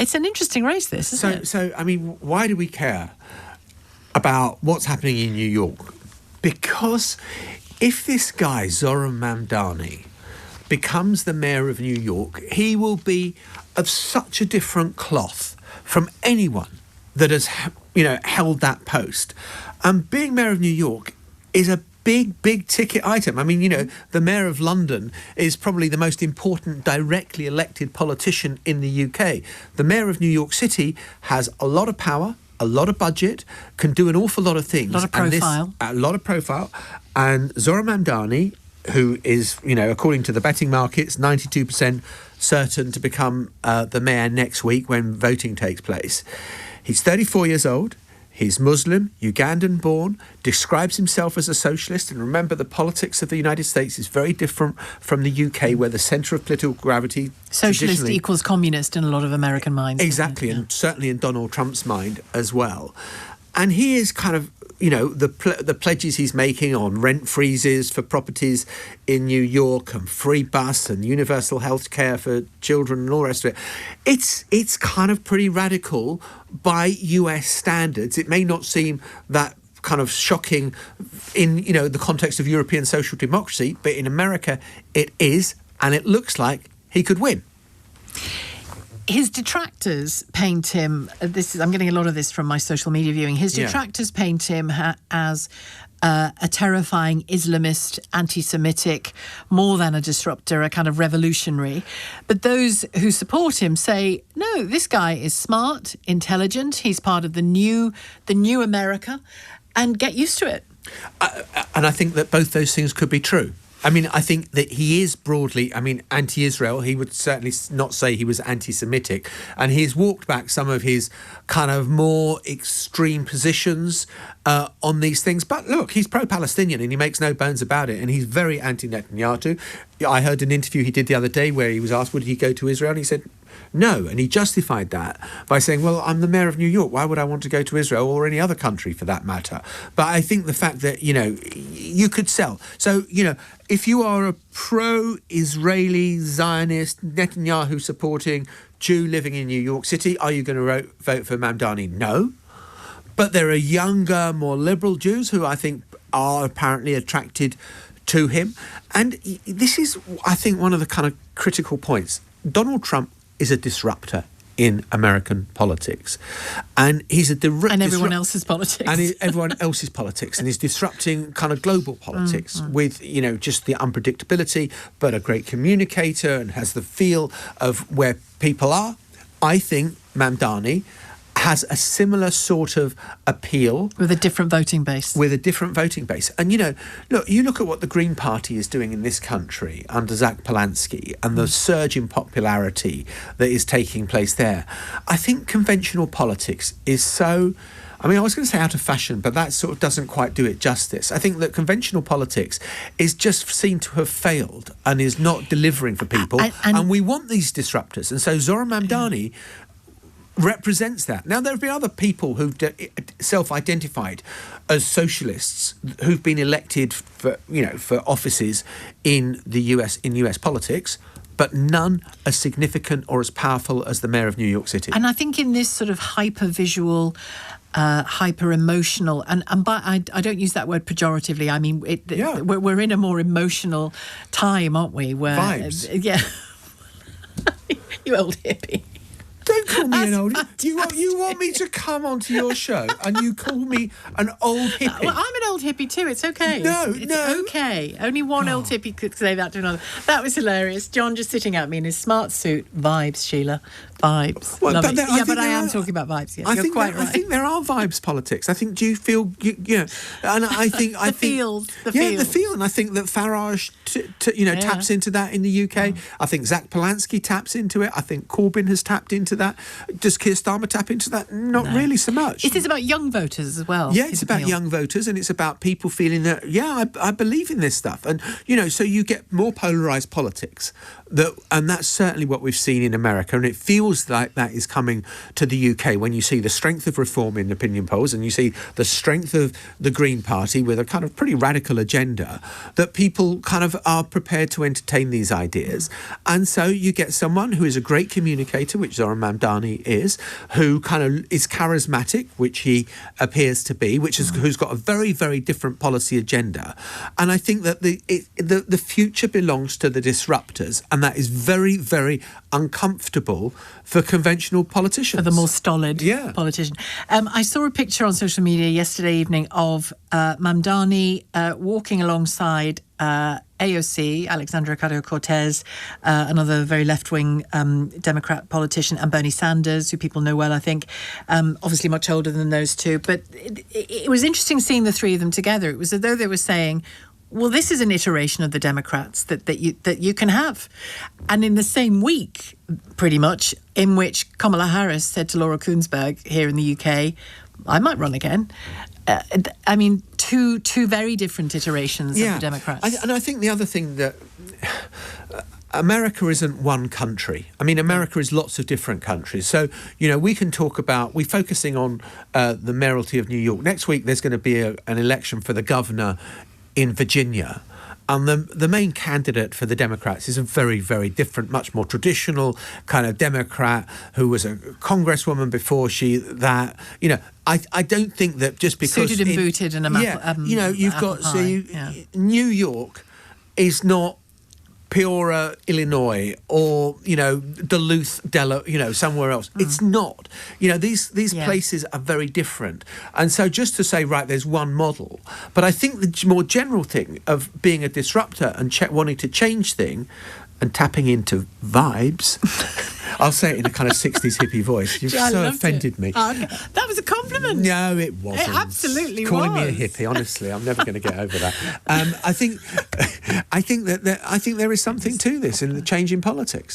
It's an interesting race, this, isn't it? So, I mean, why do we care about what's happening in New York? Because if this guy, Zohran Mamdani, becomes the mayor of New York, he will be of such a different cloth from anyone that has, held that post. And being mayor of New York is a big ticket item. I mean, the mayor of London is probably the most important directly elected politician in the UK. The mayor of New York City has a lot of power, a lot of budget, can do an awful lot of things. A lot of profile. A lot of profile. And Zohran Mamdani, who is, according to the betting markets, 92% certain to become the mayor next week when voting takes place. He's 34 years old. He's Muslim, Ugandan born, describes himself as a socialist. And remember, the politics of the United States is very different from the UK, where the centre of political gravity... Socialist equals communist in a lot of American minds. Exactly, and certainly in Donald Trump's mind as well. And he is kind of, the pledges he's making on rent freezes for properties in New York and free bus and universal health care for children and all the rest of it. It's kind of pretty radical by US standards. It may not seem that kind of shocking in, the context of European social democracy, but in America it is, and it looks like he could win. His detractors paint him, I'm getting a lot of this from my social media viewing, his detractors paint him as a terrifying Islamist, anti-Semitic, more than a disruptor, a kind of revolutionary. But those who support him say, no, this guy is smart, intelligent, he's part of the new America, and get used to it. And I think that both those things could be true. I mean, I think that he is broadly, anti-Israel. He would certainly not say he was anti-Semitic. And he's walked back some of his kind of more extreme positions on these things. But look, he's pro-Palestinian and he makes no bones about it. And he's very anti-Netanyahu. I heard an interview he did the other day where he was asked, would he go to Israel? And he said, no. And he justified that by saying, well, I'm the mayor of New York. Why would I want to go to Israel or any other country for that matter? But I think the fact that, you could sell. So, if you are a pro-Israeli, Zionist, Netanyahu supporting Jew living in New York City, are you going to vote for Mamdani? No. But there are younger, more liberal Jews who I think are apparently attracted to him. And this is, I think, one of the kind of critical points. Donald Trump is a disruptor in American politics. And he's a and everyone else's politics. And everyone else's politics. And he's disrupting kind of global politics with, just the unpredictability, but a great communicator and has the feel of where people are. I think Mamdani has a similar sort of appeal. With a different voting base. And, look, you look at what the Green Party is doing in this country under Zack Polanski and the surge in popularity that is taking place there. I think conventional politics is so... I was going to say out of fashion, but that sort of doesn't quite do it justice. I think that conventional politics is just seen to have failed and is not delivering for people. And we want these disruptors. And so Zohran Mamdani... represents that. Now, there have been other people who've self-identified as socialists who've been elected for offices in the US politics, but none as significant or as powerful as the mayor of New York City. And I think in this sort of hyper-visual, hyper-emotional, and I don't use that word pejoratively. I mean, we're in a more emotional time, aren't we? Where vibes. You old hippie. Don't call me an old hippie. You want me to come onto your show and you call me an old hippie? Well, I'm an old hippie too. It's okay. It's okay. Only one old hippie could say that to another. That was hilarious. Jon just sitting at me in his smart suit. Vibes, Sheila. Vibes. Well, but I am talking about vibes. Yes, you're quite right. I think there are vibes politics. I think, do you feel, and I think... the feel. The feel. And I think that Farage, taps into that in the UK. I think Zack Polanski taps into it. I think Corbyn has tapped into that. Does Keir Starmer tap into that? Not really so much. It is about young voters as well. Yeah, it's about young voters, and it's about people feeling that, I believe in this stuff. And, so you get more polarised politics. And that's certainly what we've seen in America. And it feels feels like that is coming to the UK when you see the strength of reform in opinion polls and you see the strength of the Green Party with a kind of pretty radical agenda, that people kind of are prepared to entertain these ideas. And so you get someone who is a great communicator, which Zohran Mamdani is, who kind of is charismatic, which he appears to be, who's got a very, very different policy agenda. And I think that the future belongs to the disruptors, and that is very, very uncomfortable for conventional politicians. For the more stolid politician. I saw a picture on social media yesterday evening of Mamdani walking alongside AOC, Alexandria Ocasio-Cortez, another very left-wing Democrat politician, and Bernie Sanders, who people know well, I think, obviously much older than those two. But it was interesting seeing the three of them together. It was as though they were saying, well, this is an iteration of the Democrats that you can have. And in the same week, pretty much, in which Kamala Harris said to Laura Kuenssberg here in the UK, I might run again. I mean, two very different iterations of the Democrats. And I think the other thing that America isn't one country. I mean, America is lots of different countries. So, we can talk about, we're focusing on the mayoralty of New York. Next week, there's going to be an election for the governor in Virginia. And the main candidate for the Democrats is a very, very different, much more traditional kind of Democrat who was a congresswoman before I don't think that just because... Suited and booted and you've got... New York is not Peoria, Illinois, or Duluth, somewhere else. It's not. These places are very different, and so just to say, right, there's one model. But I think the more general thing of being a disruptor and wanting to change things and tapping into vibes. I'll say it in a kind of 60s hippie voice. You've so offended me. That was a compliment. No, it wasn't. It absolutely Calling was. me a hippie, honestly, I'm never going to get over that. I think there is something to this in the change in politics.